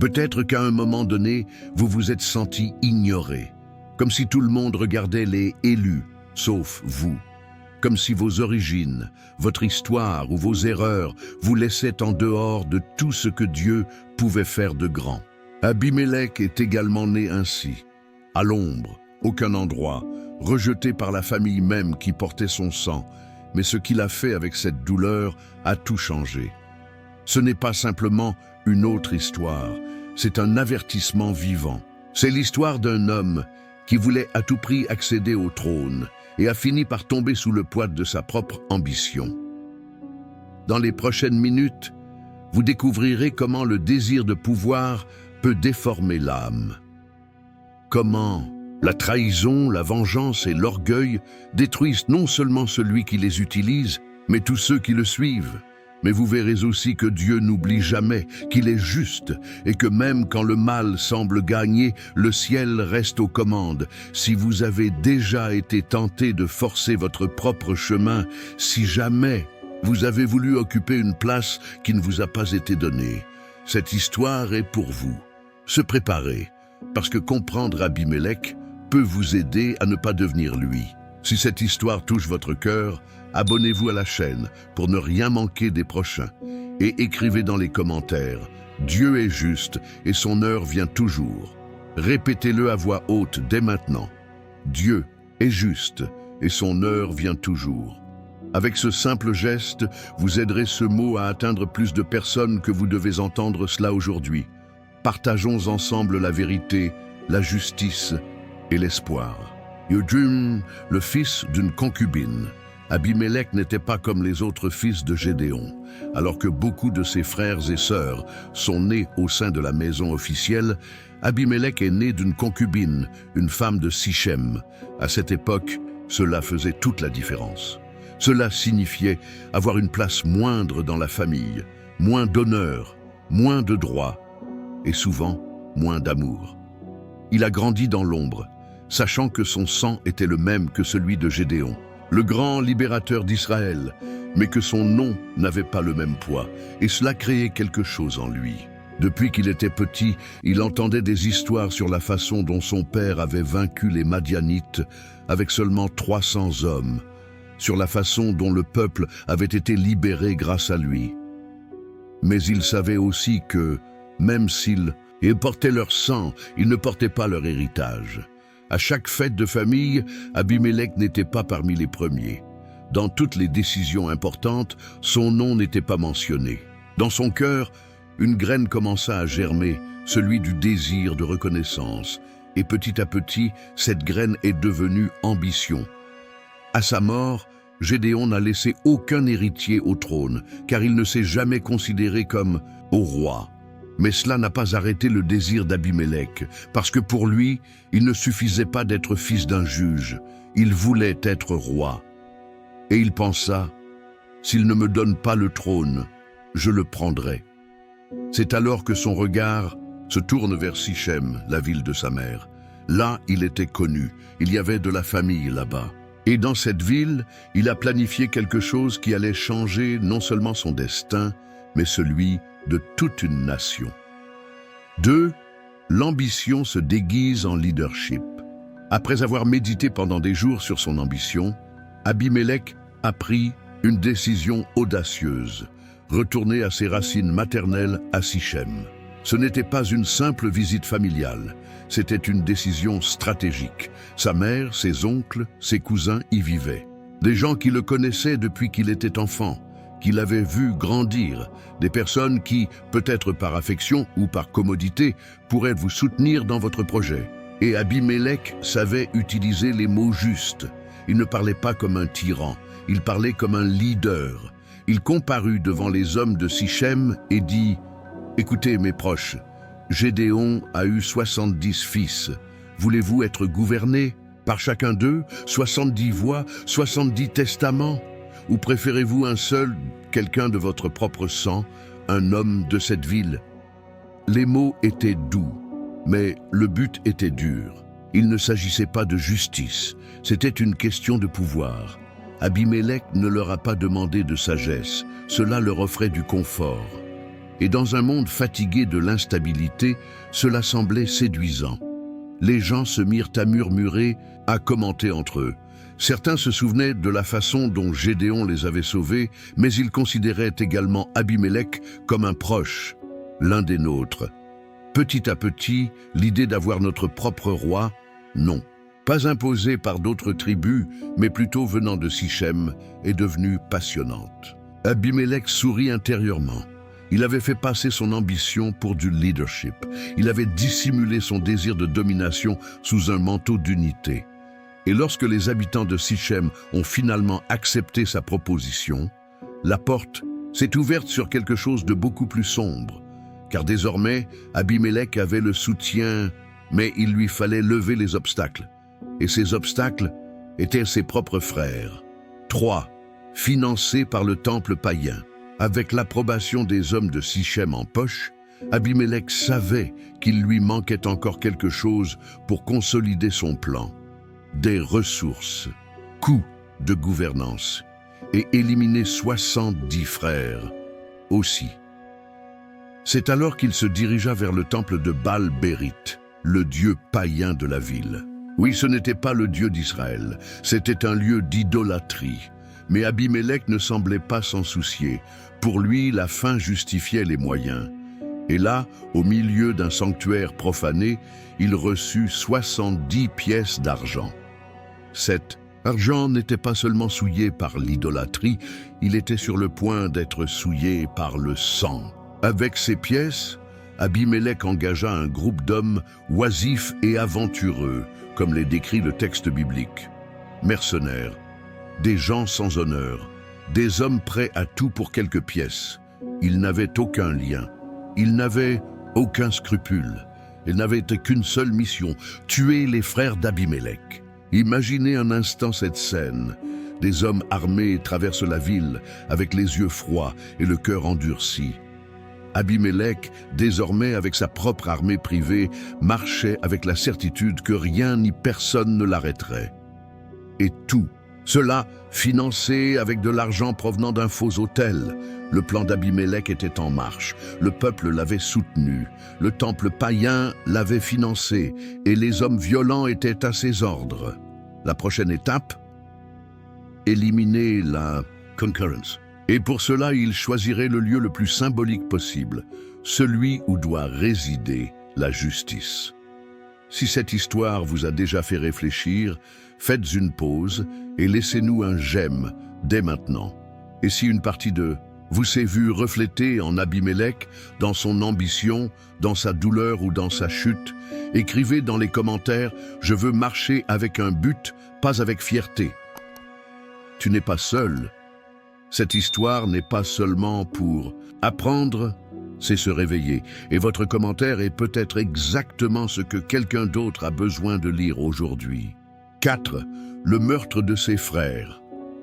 Peut-être qu'à un moment donné, vous vous êtes senti ignoré, comme si tout le monde regardait les élus, sauf vous. Comme si vos origines, votre histoire ou vos erreurs vous laissaient en dehors de tout ce que Dieu pouvait faire de grand. Abimélec est également né ainsi, à l'ombre, aucun endroit, rejeté par la famille même qui portait son sang, mais ce qu'il a fait avec cette douleur a tout changé. Ce n'est pas simplement une autre histoire, c'est un avertissement vivant. C'est l'histoire d'un homme qui voulait à tout prix accéder au trône et a fini par tomber sous le poids de sa propre ambition. Dans les prochaines minutes, vous découvrirez comment le désir de pouvoir peut déformer l'âme. Comment la trahison, la vengeance et l'orgueil détruisent non seulement celui qui les utilise, mais tous ceux qui le suivent. Mais vous verrez aussi que Dieu n'oublie jamais, qu'il est juste, et que même quand le mal semble gagner, le ciel reste aux commandes. Si vous avez déjà été tenté de forcer votre propre chemin, si jamais vous avez voulu occuper une place qui ne vous a pas été donnée, cette histoire est pour vous. Se préparer, parce que comprendre Abimélec peut vous aider à ne pas devenir lui. Si cette histoire touche votre cœur, abonnez-vous à la chaîne pour ne rien manquer des prochains. Et écrivez dans les commentaires, Dieu est juste et son heure vient toujours. Répétez-le à voix haute dès maintenant. Dieu est juste et son heure vient toujours. Avec ce simple geste, vous aiderez ce mot à atteindre plus de personnes que vous devez entendre cela aujourd'hui. Partageons ensemble la vérité, la justice et l'espoir. Jodim, le fils d'une concubine. Abimélec n'était pas comme les autres fils de Gédéon, alors que beaucoup de ses frères et sœurs sont nés au sein de la maison officielle. Abimélec est né d'une concubine, une femme de Sichem. À cette époque, cela faisait toute la différence. Cela signifiait avoir une place moindre dans la famille, moins d'honneur, moins de droits et souvent moins d'amour. Il a grandi dans l'ombre, sachant que son sang était le même que celui de Gédéon, le grand libérateur d'Israël, mais que son nom n'avait pas le même poids, et cela créait quelque chose en lui. Depuis qu'il était petit, il entendait des histoires sur la façon dont son père avait vaincu les Madianites avec seulement 300 hommes, sur la façon dont le peuple avait été libéré grâce à lui. Mais il savait aussi que, même s'ils portaient leur sang, ils ne portaient pas leur héritage. À chaque fête de famille, Abimélec n'était pas parmi les premiers. Dans toutes les décisions importantes, son nom n'était pas mentionné. Dans son cœur, une graine commença à germer, celui du désir de reconnaissance. Et petit à petit, cette graine est devenue ambition. À sa mort, Gédéon n'a laissé aucun héritier au trône, car il ne s'est jamais considéré comme au roi. Mais cela n'a pas arrêté le désir d'Abimélec, parce que pour lui, il ne suffisait pas d'être fils d'un juge, il voulait être roi. Et il pensa, s'il ne me donne pas le trône, je le prendrai. C'est alors que son regard se tourne vers Sichem, la ville de sa mère. Là, il était connu, il y avait de la famille là-bas. Et dans cette ville, il a planifié quelque chose qui allait changer non seulement son destin, mais celui de toute une nation. 2. L'ambition se déguise en leadership. Après avoir médité pendant des jours sur son ambition, Abimélec a pris une décision audacieuse, retourner à ses racines maternelles à Sichem. Ce n'était pas une simple visite familiale, c'était une décision stratégique. Sa mère, ses oncles, ses cousins y vivaient. Des gens qui le connaissaient depuis qu'il était enfant, qu'il avait vu grandir, des personnes qui, peut-être par affection ou par commodité, pourraient vous soutenir dans votre projet. Et Abimélec savait utiliser les mots justes. Il ne parlait pas comme un tyran, il parlait comme un leader. Il comparut devant les hommes de Sichem et dit « Écoutez mes proches, Gédéon a eu 70 fils. Voulez-vous être gouverné par chacun d'eux, 70 voix, 70 testaments ? Ou préférez-vous un seul, quelqu'un de votre propre sang, un homme de cette ville ?» Les mots étaient doux, mais le but était dur. Il ne s'agissait pas de justice, c'était une question de pouvoir. Abimélec ne leur a pas demandé de sagesse, cela leur offrait du confort. Et dans un monde fatigué de l'instabilité, cela semblait séduisant. Les gens se mirent à murmurer, à commenter entre eux. Certains se souvenaient de la façon dont Gédéon les avait sauvés, mais ils considéraient également Abimélec comme un proche, l'un des nôtres. Petit à petit, l'idée d'avoir notre propre roi, non. Pas imposée par d'autres tribus, mais plutôt venant de Sichem, est devenue passionnante. Abimélec sourit intérieurement. Il avait fait passer son ambition pour du leadership. Il avait dissimulé son désir de domination sous un manteau d'unité. Et lorsque les habitants de Sichem ont finalement accepté sa proposition, la porte s'est ouverte sur quelque chose de beaucoup plus sombre. Car désormais, Abimélec avait le soutien, mais il lui fallait lever les obstacles. Et ces obstacles étaient ses propres frères. 3. Financés par le temple païen. Avec l'approbation des hommes de Sichem en poche, Abimélec savait qu'il lui manquait encore quelque chose pour consolider son plan. Des ressources, coûts de gouvernance et éliminer 70 frères aussi. C'est alors qu'il se dirigea vers le temple de Baal-Bérith, le dieu païen de la ville. Oui, ce n'était pas le dieu d'Israël, c'était un lieu d'idolâtrie. Mais Abimélec ne semblait pas s'en soucier. Pour lui, la fin justifiait les moyens. Et là, au milieu d'un sanctuaire profané, il reçut 70 pièces d'argent. Cet argent n'était pas seulement souillé par l'idolâtrie, il était sur le point d'être souillé par le sang. Avec ces pièces, Abimélec engagea un groupe d'hommes oisifs et aventureux, comme les décrit le texte biblique. Mercenaires, des gens sans honneur, des hommes prêts à tout pour quelques pièces. Ils n'avaient aucun lien, ils n'avaient aucun scrupule. Ils n'avaient qu'une seule mission, tuer les frères d'Abimélec. Imaginez un instant cette scène. Des hommes armés traversent la ville avec les yeux froids et le cœur endurci. Abimélec, désormais avec sa propre armée privée, marchait avec la certitude que rien ni personne ne l'arrêterait. Et tout, cela financé avec de l'argent provenant d'un faux autel. Le plan d'Abimélec était en marche, le peuple l'avait soutenu, le temple païen l'avait financé et les hommes violents étaient à ses ordres. La prochaine étape? Éliminer la concurrence. Et pour cela, il choisirait le lieu le plus symbolique possible, celui où doit résider la justice. Si cette histoire vous a déjà fait réfléchir, faites une pause et laissez-nous un j'aime dès maintenant. Et si une partie de vous s'est vue reflétée en Abimélec, dans son ambition, dans sa douleur ou dans sa chute, écrivez dans les commentaires « Je veux marcher avec un but, pas avec fierté ». Tu n'es pas seul. Cette histoire n'est pas seulement pour apprendre, c'est se réveiller. Et votre commentaire est peut-être exactement ce que quelqu'un d'autre a besoin de lire aujourd'hui. 4. Le meurtre de ses frères.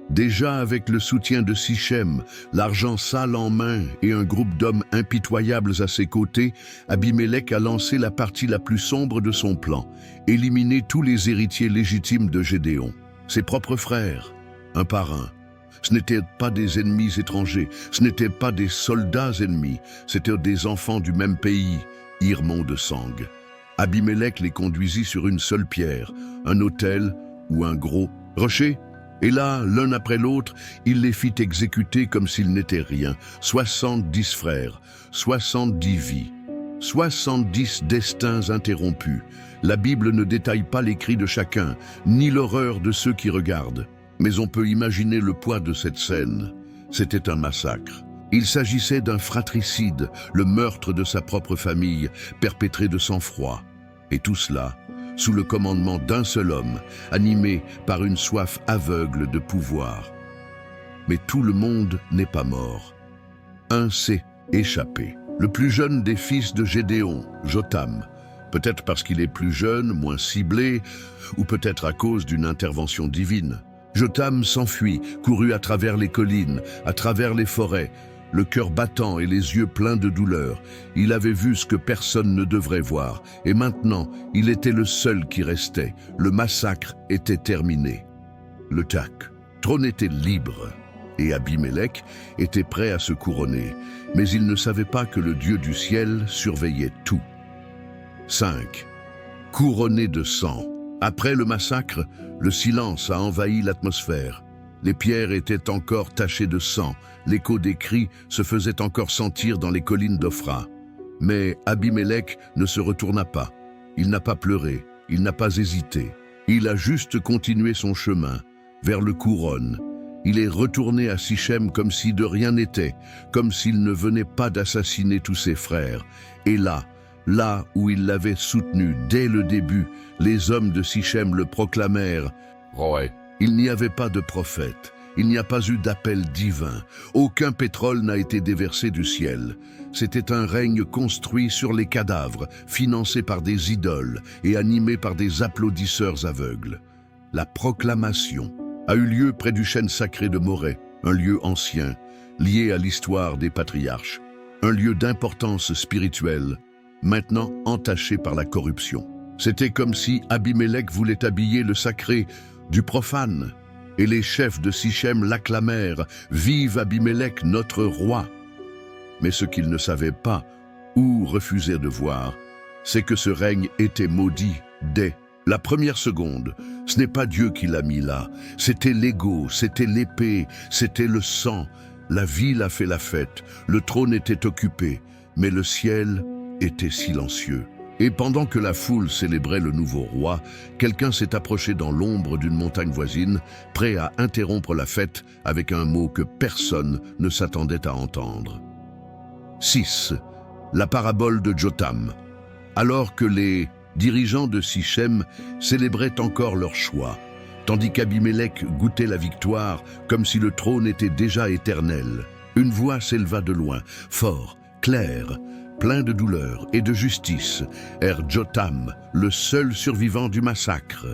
Déjà avec le soutien de Sichem, l'argent sale en main et un groupe d'hommes impitoyables à ses côtés, Abimélec a lancé la partie la plus sombre de son plan, éliminer tous les héritiers légitimes de Gédéon, ses propres frères, un par un. Ce n'étaient pas des ennemis étrangers, ce n'étaient pas des soldats ennemis, c'étaient des enfants du même pays, Irmont de sang. Abimélec les conduisit sur une seule pierre, un autel ou un gros rocher, et là, l'un après l'autre, il les fit exécuter comme s'ils n'étaient rien. 70 frères, 70 vies, 70 destins interrompus. La Bible ne détaille pas les cris de chacun, ni l'horreur de ceux qui regardent. Mais on peut imaginer le poids de cette scène. C'était un massacre. Il s'agissait d'un fratricide, le meurtre de sa propre famille, perpétré de sang-froid. Et tout cela, sous le commandement d'un seul homme, animé par une soif aveugle de pouvoir. Mais tout le monde n'est pas mort. Un s'est échappé. Le plus jeune des fils de Gédéon, Jotham, peut-être parce qu'il est plus jeune, moins ciblé, ou peut-être à cause d'une intervention divine. Jotham s'enfuit, courut à travers les collines, à travers les forêts, le cœur battant et les yeux pleins de douleur. Il avait vu ce que personne ne devrait voir, et maintenant, il était le seul qui restait. Le massacre était terminé. Le trône était libre. et Abimélec étaient prêts à se couronner, mais ils ne savaient pas que le Dieu du ciel surveillait tout. 5. Couronné de sang. Après le massacre, le silence a envahi l'atmosphère. Les pierres étaient encore tachées de sang, l'écho des cris se faisait encore sentir dans les collines d'Ophra. Mais Abimélec ne se retourna pas. Il n'a pas pleuré, il n'a pas hésité. Il a juste continué son chemin, vers le couronne. Il est retourné à Sichem comme si de rien n'était, comme s'il ne venait pas d'assassiner tous ses frères. Et là où il l'avait soutenu dès le début, les hommes de Sichem le proclamèrent « Roi ». Il n'y avait pas de prophète, il n'y a pas eu d'appel divin, aucun pétrole n'a été déversé du ciel. C'était un règne construit sur les cadavres, financé par des idoles et animé par des applaudisseurs aveugles. La proclamation a eu lieu près du chêne sacré de Morée, un lieu ancien, lié à l'histoire des patriarches, un lieu d'importance spirituelle, maintenant entaché par la corruption. C'était comme si Abimélec voulait habiller le sacré du profane, et les chefs de Sichem l'acclamèrent « Vive Abimélec, notre roi !» Mais ce qu'ils ne savaient pas, ou refusaient de voir, c'est que ce règne était maudit dès la première seconde. Ce n'est pas Dieu qui l'a mis là, c'était l'ego, c'était l'épée, c'était le sang. La ville a fait la fête, le trône était occupé, mais le ciel était silencieux. Et pendant que la foule célébrait le nouveau roi, quelqu'un s'est approché dans l'ombre d'une montagne voisine, prêt à interrompre la fête avec un mot que personne ne s'attendait à entendre. 6. La parabole de Jotham. Alors que les dirigeants de Sichem célébraient encore leur choix, tandis qu'Abimélec goûtait la victoire comme si le trône était déjà éternel, une voix s'éleva de loin, fort, clair, plein de douleur et de justice, Jotham, le seul survivant du massacre.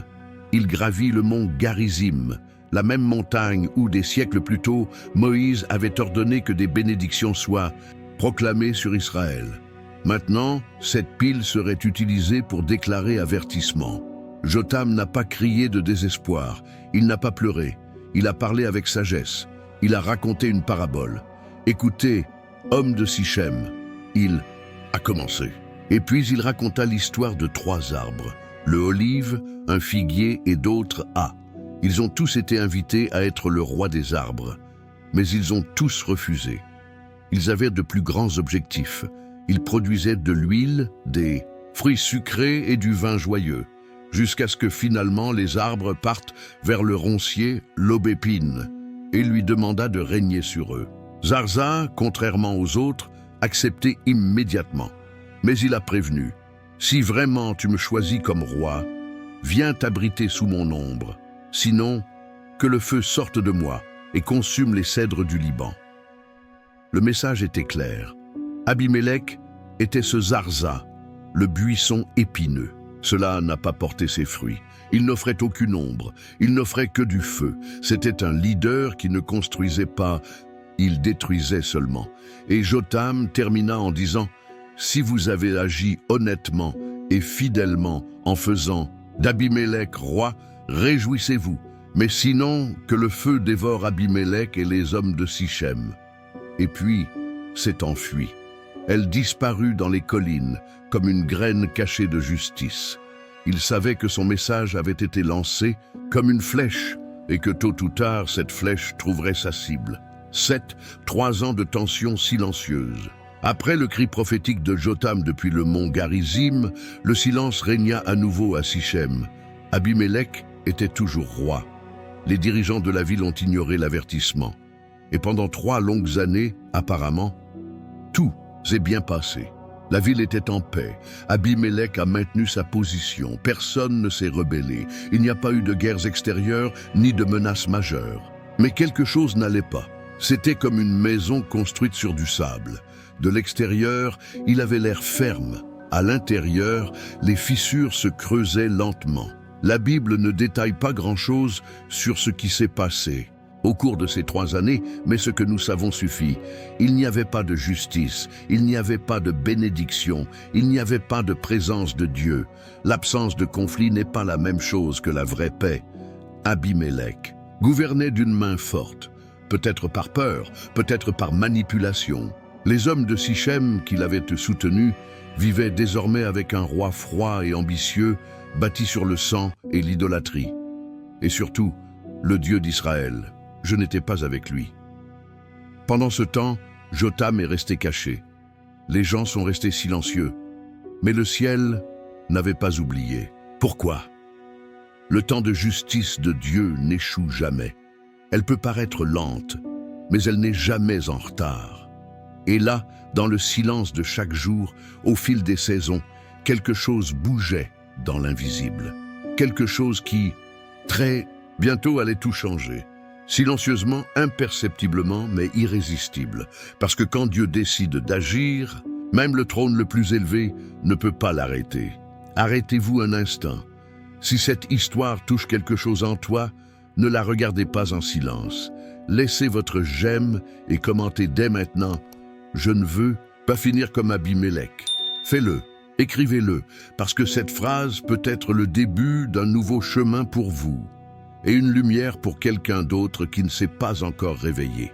Il gravit le mont Garizim, la même montagne où, des siècles plus tôt, Moïse avait ordonné que des bénédictions soient proclamées sur Israël. Maintenant, cette pile serait utilisée pour déclarer avertissement. Jotham n'a pas crié de désespoir, il n'a pas pleuré, il a parlé avec sagesse, il a raconté une parabole. Écoutez, homme de Sichem, il a commencé. Et puis il raconta l'histoire de 3 arbres, le olive, un figuier et d'autres a. Ils ont tous été invités à être le roi des arbres, mais ils ont tous refusé. Ils avaient de plus grands objectifs. Ils produisaient de l'huile, des fruits sucrés et du vin joyeux, jusqu'à ce que finalement les arbres partent vers le roncier, l'aubépine, et lui demanda de régner sur eux. Zarza, contrairement aux autres, acceptait immédiatement. Mais il a prévenu, « Si vraiment tu me choisis comme roi, viens t'abriter sous mon ombre. Sinon, que le feu sorte de moi et consume les cèdres du Liban. » Le message était clair. Abimélec était ce Zarza, le buisson épineux. Cela n'a pas porté ses fruits. Il n'offrait aucune ombre, il n'offrait que du feu. C'était un leader qui ne construisait pas, il détruisait seulement. Et Jotham termina en disant « Si vous avez agi honnêtement et fidèlement en faisant d'Abimélec roi, réjouissez-vous. Mais sinon, que le feu dévore Abimélec et les hommes de Sichem. » Et puis, s'est enfuie. Elle disparut dans les collines, comme une graine cachée de justice. Il savait que son message avait été lancé comme une flèche, et que tôt ou tard, cette flèche trouverait sa cible. 7, 3 ans de tension silencieuse. Après le cri prophétique de Jotham depuis le mont Garizim, le silence régna à nouveau à Sichem. Abimélec était toujours roi. Les dirigeants de la ville ont ignoré l'avertissement. Et pendant 3 longues années, apparemment, tout s'est bien passé. La ville était en paix. Abimélec a maintenu sa position. Personne ne s'est rebellé. Il n'y a pas eu de guerres extérieures ni de menaces majeures. Mais quelque chose n'allait pas. C'était comme une maison construite sur du sable. De l'extérieur, il avait l'air ferme. À l'intérieur, les fissures se creusaient lentement. La Bible ne détaille pas grand-chose sur ce qui s'est passé au cours de ces 3 années, mais ce que nous savons suffit. Il n'y avait pas de justice, il n'y avait pas de bénédiction, il n'y avait pas de présence de Dieu. L'absence de conflit n'est pas la même chose que la vraie paix. Abimélec gouvernait d'une main forte. peut-être par peur, peut-être par manipulation. Les hommes de Sichem qui l'avaient soutenu vivaient désormais avec un roi froid et ambitieux, bâti sur le sang et l'idolâtrie. Et surtout, le Dieu d'Israël. Je n'étais pas avec lui. Pendant ce temps, Jotham est resté caché. Les gens sont restés silencieux. Mais le ciel n'avait pas oublié. Pourquoi? Le temps de justice de Dieu n'échoue jamais. Elle peut paraître lente, mais elle n'est jamais en retard. Et là, dans le silence de chaque jour, au fil des saisons, quelque chose bougeait dans l'invisible. Quelque chose qui, très bientôt, allait tout changer. Silencieusement, imperceptiblement, mais irrésistible. Parce que quand Dieu décide d'agir, même le trône le plus élevé ne peut pas l'arrêter. Arrêtez-vous un instant. Si cette histoire touche quelque chose en toi, ne la regardez pas en silence. Laissez votre j'aime et commentez dès maintenant. Je ne veux pas finir comme Abimélec. Fais-le, écrivez-le, parce que cette phrase peut être le début d'un nouveau chemin pour vous et une lumière pour quelqu'un d'autre qui ne s'est pas encore réveillé.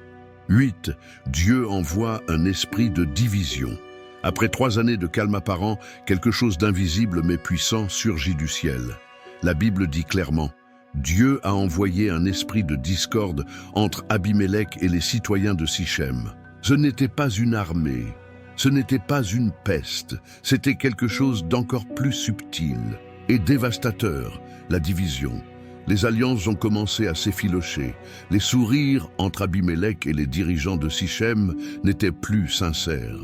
8. Dieu envoie un esprit de division. Après 3 années de calme apparent, quelque chose d'invisible mais puissant surgit du ciel. La Bible dit clairement, Dieu a envoyé un esprit de discorde entre Abimélec et les citoyens de Sichem. Ce n'était pas une armée, ce n'était pas une peste, c'était quelque chose d'encore plus subtil et dévastateur, la division. Les alliances ont commencé à s'effilocher. Les sourires entre Abimélec et les dirigeants de Sichem n'étaient plus sincères.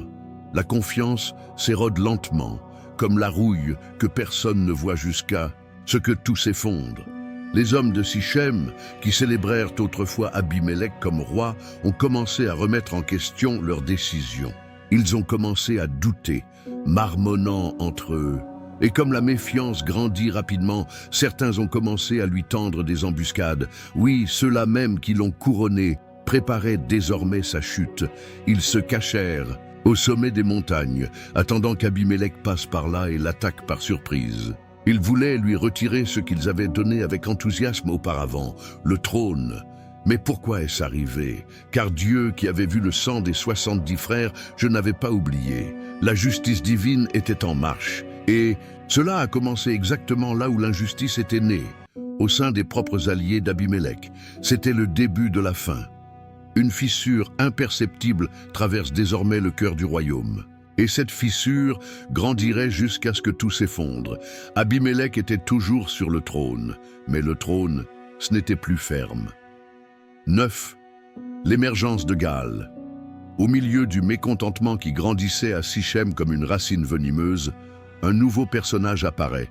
La confiance s'érode lentement, comme la rouille que personne ne voit jusqu'à ce que tout s'effondre. Les hommes de Sichem, qui célébrèrent autrefois Abimélec comme roi, ont commencé à remettre en question leurs décisions. Ils ont commencé à douter, marmonnant entre eux. Et comme la méfiance grandit rapidement, certains ont commencé à lui tendre des embuscades. Oui, ceux-là même qui l'ont couronné préparaient désormais sa chute. Ils se cachèrent au sommet des montagnes, attendant qu'Abimélec passe par là et l'attaque par surprise. Ils voulaient lui retirer ce qu'ils avaient donné avec enthousiasme auparavant, le trône. Mais pourquoi est-ce arrivé? Car Dieu, qui avait vu le sang des 70 frères, je n'avais pas oublié. La justice divine était en marche. Et cela a commencé exactement là où l'injustice était née, au sein des propres alliés d'Abimélec. C'était le début de la fin. Une fissure imperceptible traverse désormais le cœur du royaume. Et cette fissure grandirait jusqu'à ce que tout s'effondre. Abimélec était toujours sur le trône, mais le trône, ce n'était plus ferme. 9. L'émergence de Gaal. Au milieu du mécontentement qui grandissait à Sichem comme une racine venimeuse, un nouveau personnage apparaît,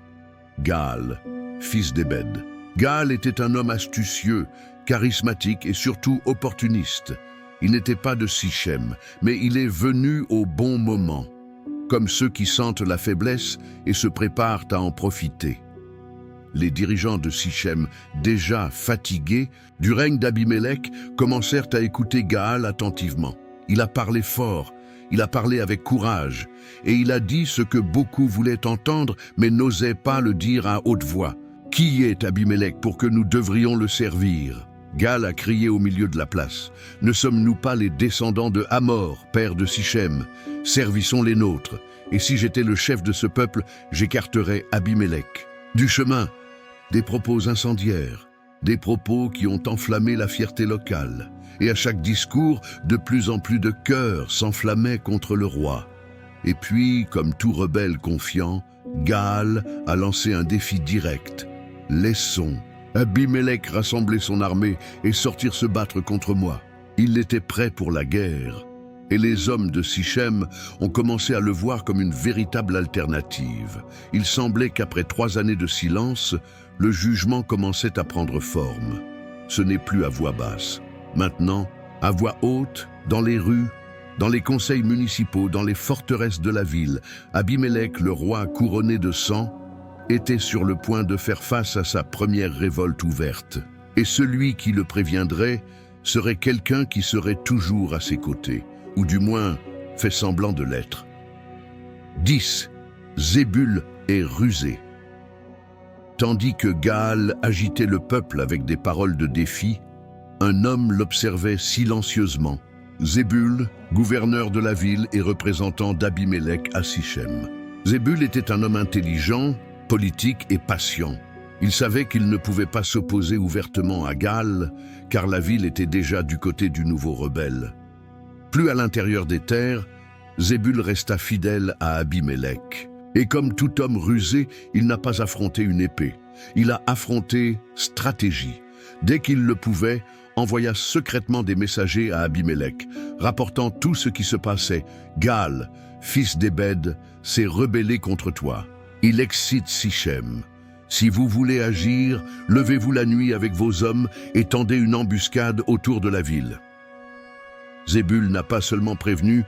Gaal, fils d'Ébed. Gaal était un homme astucieux, charismatique et surtout opportuniste. Il n'était pas de Sichem, mais il est venu au bon moment, comme ceux qui sentent la faiblesse et se préparent à en profiter. Les dirigeants de Sichem, déjà fatigués du règne d'Abimélec, commencèrent à écouter Gaal attentivement. Il a parlé fort, il a parlé avec courage, et il a dit ce que beaucoup voulaient entendre, mais n'osaient pas le dire à haute voix. « Qui est Abimélec pour que nous devrions le servir ?» Gaal a crié au milieu de la place. « Ne sommes-nous pas les descendants de Hamor, père de Sichem? Servissons les nôtres. Et si j'étais le chef de ce peuple, j'écarterais Abimélec. » Du chemin, des propos incendiaires, des propos qui ont enflammé la fierté locale. Et à chaque discours, de plus en plus de cœurs s'enflammaient contre le roi. Et puis, comme tout rebelle confiant, Gaal a lancé un défi direct. « Laissons Abimélec rassembler son armée et sortir se battre contre moi. » Il était prêt pour la guerre. Et les hommes de Sichem ont commencé à le voir comme une véritable alternative. Il semblait qu'après 3 années de silence, le jugement commençait à prendre forme. Ce n'est plus à voix basse. Maintenant, à voix haute, dans les rues, dans les conseils municipaux, dans les forteresses de la ville, Abimélec, le roi couronné de sang, était sur le point de faire face à sa première révolte ouverte. Et celui qui le préviendrait serait quelqu'un qui serait toujours à ses côtés, ou du moins fait semblant de l'être. 10. Zébul est rusé. Tandis que Gaal agitait le peuple avec des paroles de défi, un homme l'observait silencieusement. Zébul, gouverneur de la ville et représentant d'Abimélec à Sichem. Zébul était un homme intelligent, politique et patient. Il savait qu'il ne pouvait pas s'opposer ouvertement à Gaal, car la ville était déjà du côté du nouveau rebelle. Plus à l'intérieur des terres, Zébul resta fidèle à Abimélec. Et comme tout homme rusé, il n'a pas affronté une épée. Il a affronté stratégie. Dès qu'il le pouvait, envoya secrètement des messagers à Abimélec, rapportant tout ce qui se passait. Gaal, fils d'Ébed, s'est rebellé contre toi. Il excite Sichem. Si vous voulez agir, levez-vous la nuit avec vos hommes et tendez une embuscade autour de la ville. Zébul n'a pas seulement prévenu,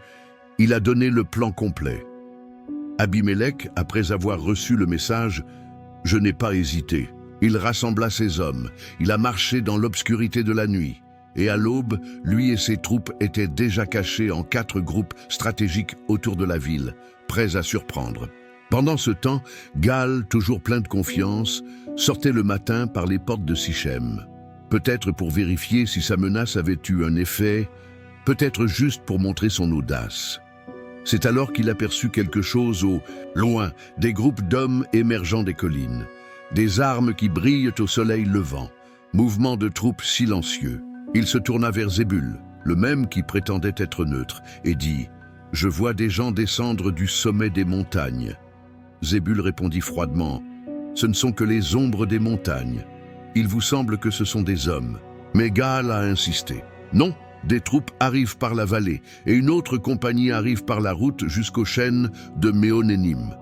il a donné le plan complet. Abimélec, après avoir reçu le message, « Je n'ai pas hésité ». Il rassembla ses hommes, il a marché dans l'obscurité de la nuit, et à l'aube, lui et ses troupes étaient déjà cachés en 4 groupes stratégiques autour de la ville, prêts à surprendre. Pendant ce temps, Gaal, toujours plein de confiance, sortait le matin par les portes de Sichem. Peut-être pour vérifier si sa menace avait eu un effet, peut-être juste pour montrer son audace. C'est alors qu'il aperçut quelque chose au loin, des groupes d'hommes émergeant des collines. Des armes qui brillent au soleil levant, mouvement de troupes silencieux. Il se tourna vers Zébul, le même qui prétendait être neutre, et dit « Je vois des gens descendre du sommet des montagnes. » Zébul répondit froidement « Ce ne sont que les ombres des montagnes. Il vous semble que ce sont des hommes. » Mais Gaal a insisté « Non, des troupes arrivent par la vallée, et une autre compagnie arrive par la route jusqu'aux chênes de Méonénim. »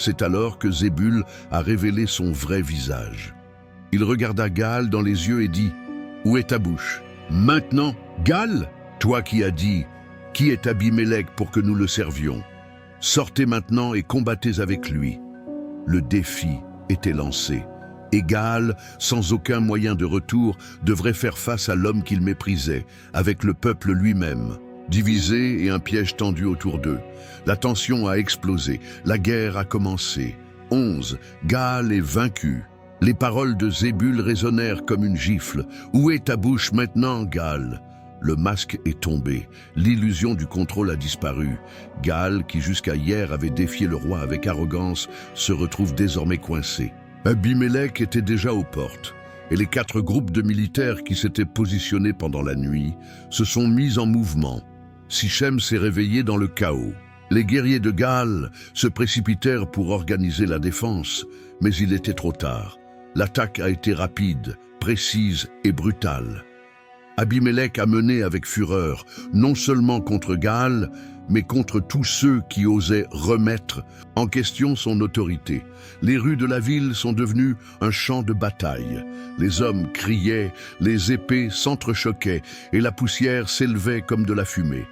C'est alors que Zébul a révélé son vrai visage. Il regarda Gaal dans les yeux et dit « Où est ta bouche ?»« Maintenant, Gaal, toi qui as dit « Qui est Abimélec pour que nous le servions ?» Sortez maintenant et combattez avec lui. » Le défi était lancé, et Gaal, sans aucun moyen de retour, devrait faire face à l'homme qu'il méprisait, avec le peuple lui-même. Divisés et un piège tendu autour d'eux. La tension a explosé, la guerre a commencé. 11. Gaal est vaincu. Les paroles de Zébul résonnèrent comme une gifle. « Où est ta bouche maintenant, Gaal ?» Le masque est tombé, l'illusion du contrôle a disparu. Gaal, qui jusqu'à hier avait défié le roi avec arrogance, se retrouve désormais coincé. Abimélec était déjà aux portes, et les 4 groupes de militaires qui s'étaient positionnés pendant la nuit se sont mis en mouvement. Sichem s'est réveillé dans le chaos. Les guerriers de Gaal se précipitèrent pour organiser la défense, mais il était trop tard. L'attaque a été rapide, précise et brutale. Abimélec a mené avec fureur, non seulement contre Gaal, mais contre tous ceux qui osaient remettre en question son autorité. Les rues de la ville sont devenues un champ de bataille. Les hommes criaient, les épées s'entrechoquaient et la poussière s'élevait comme de la fumée.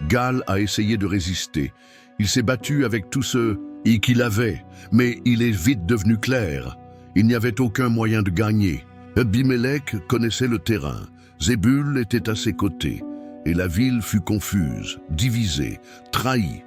Gaal a essayé de résister. Il s'est battu avec tout ce qu'il avait, mais il est vite devenu clair. Il n'y avait aucun moyen de gagner. Abimélec connaissait le terrain. Zébul était à ses côtés, et la ville fut confuse, divisée, trahie.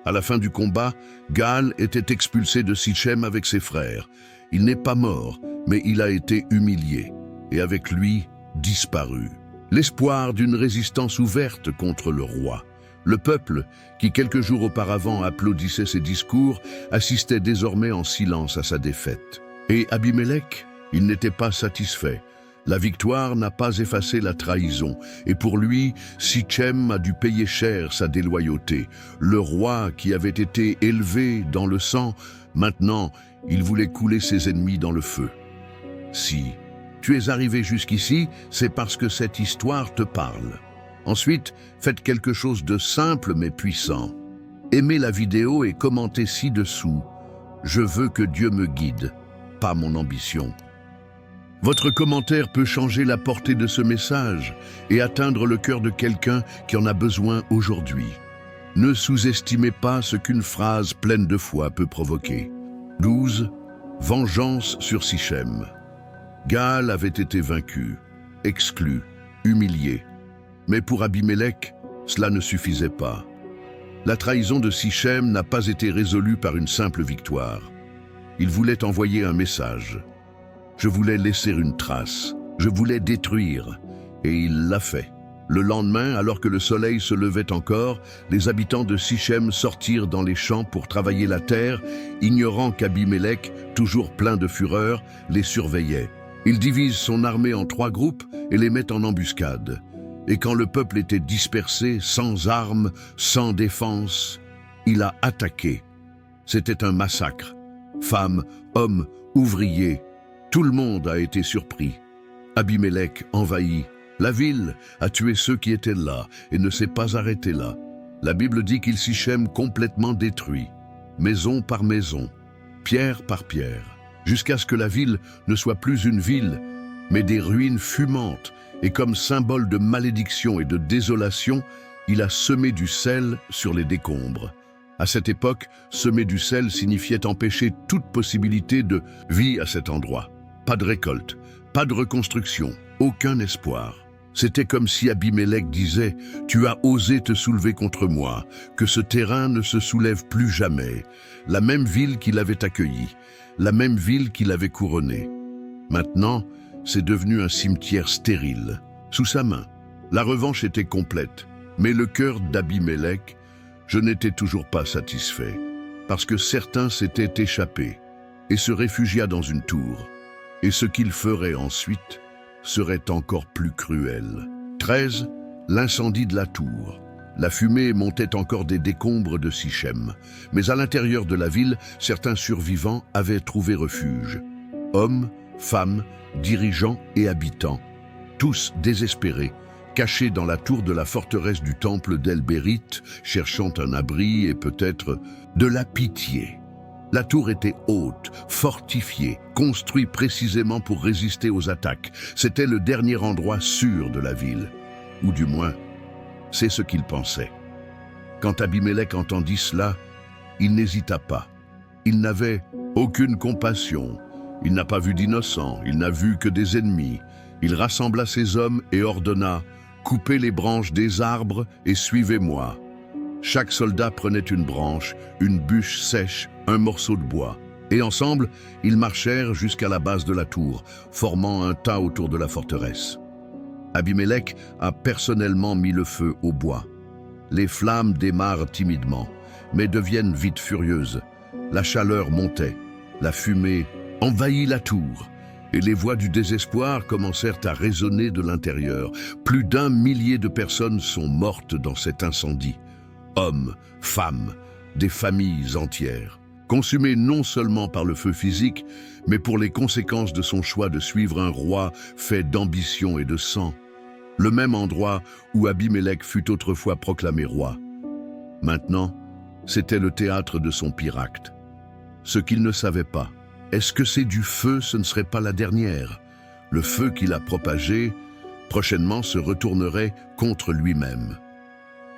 À la fin du combat, Gaal était expulsé de Sichem avec ses frères. Il n'est pas mort, mais il a été humilié, et avec lui, disparu. L'espoir d'une résistance ouverte contre le roi. Le peuple, qui quelques jours auparavant applaudissait ses discours, assistait désormais en silence à sa défaite. Et Abimélec, il n'était pas satisfait. La victoire n'a pas effacé la trahison, et pour lui, Sichem a dû payer cher sa déloyauté. Le roi qui avait été élevé dans le sang, maintenant, il voulait couler ses ennemis dans le feu. Si tu es arrivé jusqu'ici, c'est parce que cette histoire te parle. Ensuite, faites quelque chose de simple mais puissant. Aimez la vidéo et commentez ci-dessous. Je veux que Dieu me guide, pas mon ambition. Votre commentaire peut changer la portée de ce message et atteindre le cœur de quelqu'un qui en a besoin aujourd'hui. Ne sous-estimez pas ce qu'une phrase pleine de foi peut provoquer. 12. Vengeance sur Sichem. Gaal avait été vaincu, exclu, humilié. Mais pour Abimélec, cela ne suffisait pas. La trahison de Sichem n'a pas été résolue par une simple victoire. Il voulait envoyer un message. Je voulais laisser une trace. Je voulais détruire. Et il l'a fait. Le lendemain, alors que le soleil se levait encore, les habitants de Sichem sortirent dans les champs pour travailler la terre, ignorant qu'Abimélec, toujours plein de fureur, les surveillait. Il divise son armée en 3 groupes et les met en embuscade. Et quand le peuple était dispersé, sans armes, sans défense, il a attaqué. C'était un massacre. Femmes, hommes, ouvriers, tout le monde a été surpris. Abimélec envahit. La ville a tué ceux qui étaient là et ne s'est pas arrêté là. La Bible dit qu'il Sichem complètement détruit, maison par maison, pierre par pierre, jusqu'à ce que la ville ne soit plus une ville, mais des ruines fumantes, et comme symbole de malédiction et de désolation, il a semé du sel sur les décombres. À cette époque, semer du sel signifiait empêcher toute possibilité de vie à cet endroit. Pas de récolte, pas de reconstruction, aucun espoir. C'était comme si Abimélec disait « Tu as osé te soulever contre moi, que ce terrain ne se soulève plus jamais. » La même ville qui l'avait accueilli, la même ville qui l'avait couronné. Maintenant, c'est devenu un cimetière stérile. Sous sa main, la revanche était complète, mais le cœur d'Abimélec, je n'étais toujours pas satisfait, parce que certains s'étaient échappés et se réfugia dans une tour. Et ce qu'il ferait ensuite serait encore plus cruel. 13. L'incendie de la tour. La fumée montait encore des décombres de Sichem, mais à l'intérieur de la ville, certains survivants avaient trouvé refuge. Hommes, femmes, dirigeants et habitants, tous désespérés, cachés dans la tour de la forteresse du temple d'El-Bérite, cherchant un abri et peut-être de la pitié. La tour était haute, fortifiée, construite précisément pour résister aux attaques. C'était le dernier endroit sûr de la ville, ou du moins, c'est ce qu'il pensait. Quand Abimélec entendit cela, il n'hésita pas. Il n'avait aucune compassion. Il n'a pas vu d'innocents, il n'a vu que des ennemis. Il rassembla ses hommes et ordonna « Coupez les branches des arbres et suivez-moi ». Chaque soldat prenait une branche, une bûche sèche, un morceau de bois. Et ensemble, ils marchèrent jusqu'à la base de la tour, formant un tas autour de la forteresse. Abimélec a personnellement mis le feu au bois. Les flammes démarrent timidement, mais deviennent vite furieuses. La chaleur montait, la fumée envahit la tour, et les voix du désespoir commencèrent à résonner de l'intérieur. Plus d'1 millier de personnes sont mortes dans cet incendie. Hommes, femmes, des familles entières, consumées non seulement par le feu physique, mais pour les conséquences de son choix de suivre un roi fait d'ambition et de sang. Le même endroit où Abimélec fut autrefois proclamé roi. Maintenant, c'était le théâtre de son pire acte. Ce qu'il ne savait pas, est-ce que c'est du feu, ce ne serait pas la dernière? Le feu qu'il a propagé, prochainement se retournerait contre lui-même.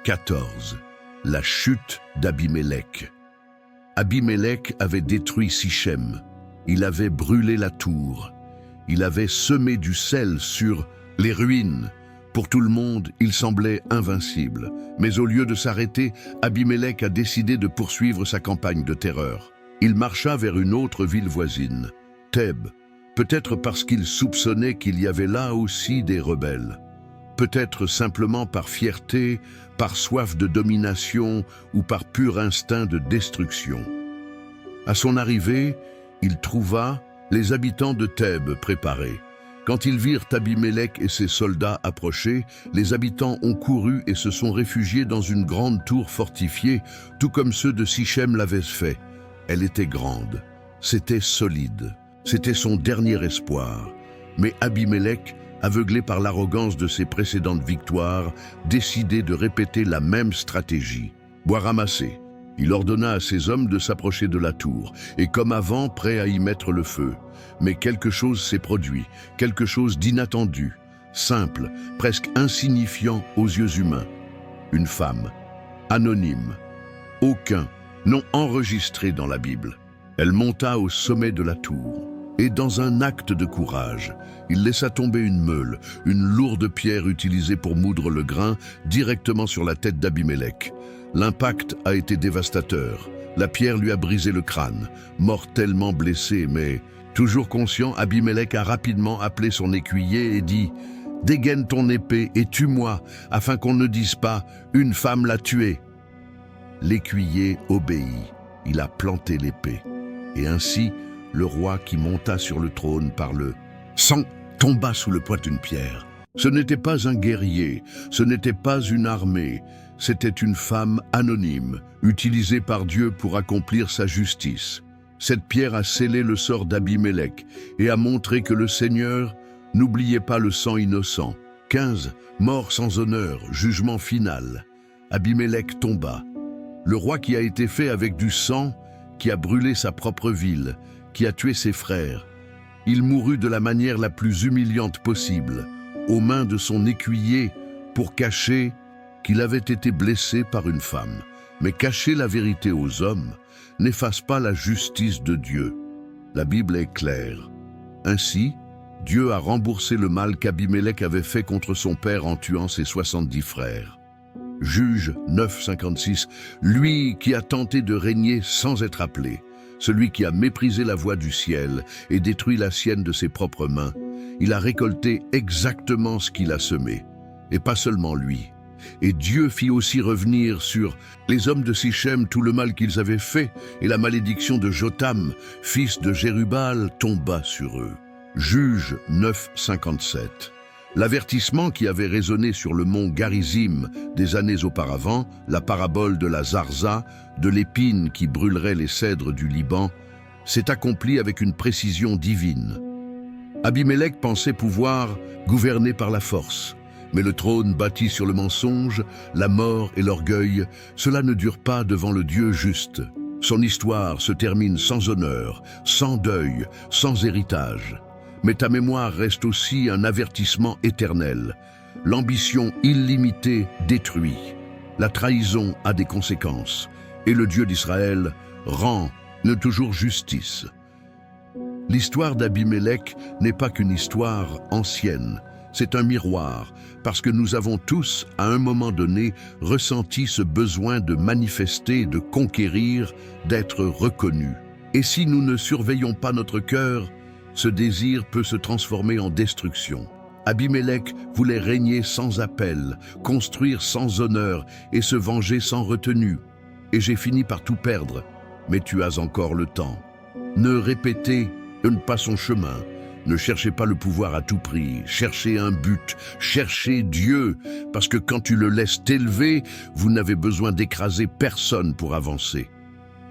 14. La chute d'Abimélec. Abimélec avait détruit Sichem. Il avait brûlé la tour. Il avait semé du sel sur les ruines. Pour tout le monde, il semblait invincible. Mais au lieu de s'arrêter, Abimélec a décidé de poursuivre sa campagne de terreur. Il marcha vers une autre ville voisine, Thèbes, peut-être parce qu'il soupçonnait qu'il y avait là aussi des rebelles. Peut-être simplement par fierté, par soif de domination ou par pur instinct de destruction. À son arrivée, il trouva les habitants de Thèbes préparés. Quand ils virent Abimélec et ses soldats approcher, les habitants ont couru et se sont réfugiés dans une grande tour fortifiée, tout comme ceux de Sichem l'avaient fait. Elle était grande, c'était solide, c'était son dernier espoir. Mais Abimélec, aveuglé par l'arrogance de ses précédentes victoires, décidait de répéter la même stratégie. Bois ramassé, il ordonna à ses hommes de s'approcher de la tour, et comme avant, prêt à y mettre le feu. Mais quelque chose s'est produit, quelque chose d'inattendu, simple, presque insignifiant aux yeux humains. Une femme, anonyme, aucun nom enregistré dans la Bible. Elle monta au sommet de la tour. Et dans un acte de courage, il laissa tomber une meule, une lourde pierre utilisée pour moudre le grain, directement sur la tête d'Abimélec. L'impact a été dévastateur. La pierre lui a brisé le crâne, mortellement blessé, mais toujours conscient, Abimélec a rapidement appelé son écuyer et dit « dégaine ton épée et tue-moi, afin qu'on ne dise pas « une femme l'a tué ». L'écuyer obéit, il a planté l'épée. Et ainsi, le roi qui monta sur le trône par le sang tomba sous le poids d'une pierre. Ce n'était pas un guerrier, ce n'était pas une armée, c'était une femme anonyme, utilisée par Dieu pour accomplir sa justice. Cette pierre a scellé le sort d'Abimélec et a montré que le Seigneur n'oubliait pas le sang innocent. 15. Mort sans honneur, jugement final. Abimélec tomba. Le roi qui a été fait avec du sang, qui a brûlé sa propre ville, qui a tué ses frères. Il mourut de la manière la plus humiliante possible, aux mains de son écuyer, pour cacher qu'il avait été blessé par une femme. Mais cacher la vérité aux hommes n'efface pas la justice de Dieu. La Bible est claire. Ainsi, Dieu a remboursé le mal qu'Abimélec avait fait contre son père en tuant ses 70 frères. Juge 9,56, lui qui a tenté de régner sans être appelé, celui qui a méprisé la voix du ciel et détruit la sienne de ses propres mains, il a récolté exactement ce qu'il a semé, et pas seulement lui. Et Dieu fit aussi revenir sur les hommes de Sichem tout le mal qu'ils avaient fait, et la malédiction de Jotam, fils de Jérubal, tomba sur eux. Juge 9,57. L'avertissement qui avait résonné sur le mont Garizim des années auparavant, la parabole de la Zarza, de l'épine qui brûlerait les cèdres du Liban, s'est accompli avec une précision divine. Abimélec pensait pouvoir gouverner par la force, mais le trône bâti sur le mensonge, la mort et l'orgueil, cela ne dure pas devant le Dieu juste. Son histoire se termine sans honneur, sans deuil, sans héritage. Mais ta mémoire reste aussi un avertissement éternel. L'ambition illimitée détruit. La trahison a des conséquences. Et le Dieu d'Israël rend toujours justice. L'histoire d'Abimélec n'est pas qu'une histoire ancienne. C'est un miroir, parce que nous avons tous, à un moment donné, ressenti ce besoin de manifester, de conquérir, d'être reconnus. Et si nous ne surveillons pas notre cœur, ce désir peut se transformer en destruction. Abimélec voulait régner sans appel, construire sans honneur et se venger sans retenue. Et j'ai fini par tout perdre, mais tu as encore le temps. Ne répétez pas son chemin. Ne cherchez pas le pouvoir à tout prix, cherchez un but, cherchez Dieu, parce que quand tu le laisses t'élever, vous n'avez besoin d'écraser personne pour avancer.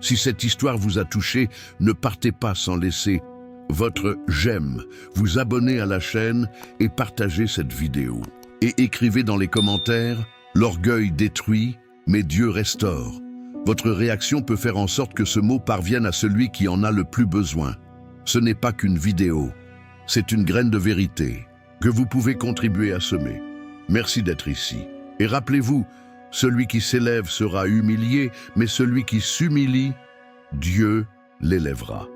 Si cette histoire vous a touché, ne partez pas sans laisser votre j'aime, vous abonner à la chaîne et partagez cette vidéo. Et écrivez dans les commentaires « L'orgueil détruit, mais Dieu restaure ». Votre réaction peut faire en sorte que ce mot parvienne à celui qui en a le plus besoin. Ce n'est pas qu'une vidéo, c'est une graine de vérité que vous pouvez contribuer à semer. Merci d'être ici. Et rappelez-vous, celui qui s'élève sera humilié, mais celui qui s'humilie, Dieu l'élèvera.